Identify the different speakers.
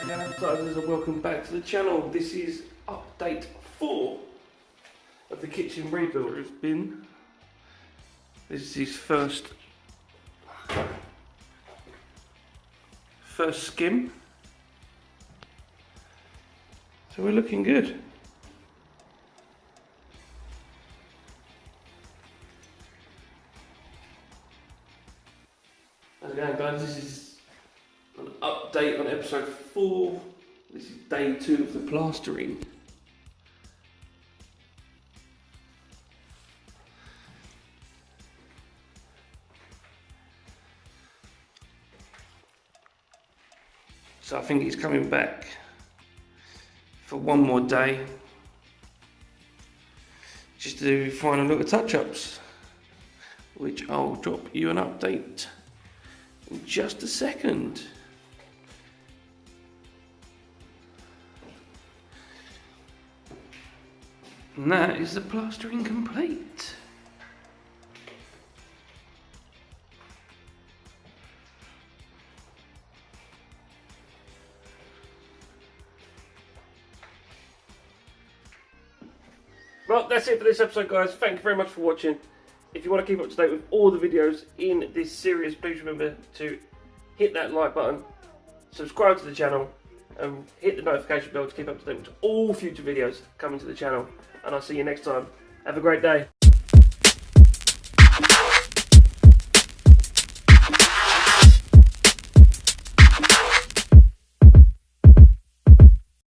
Speaker 1: again, advertisers, and welcome back to the channel. This is update 4 of the kitchen rebuild. It's been, this is his first skim, so we're looking good. How's it going, guys? This is an update on episode 4. This is day 2 of the plastering. So I think he's coming back for one more day, just to do final little touch-ups, which I'll drop you an update in just a second. And that is the plastering complete. Well, that's it for this episode, guys. Thank you very much for watching. If you want to keep up to date with all the videos in this series, please remember to hit that like button, subscribe to the channel, and hit the notification bell to keep up to date with all future videos coming to the channel. And I'll see you next time. Have a great day.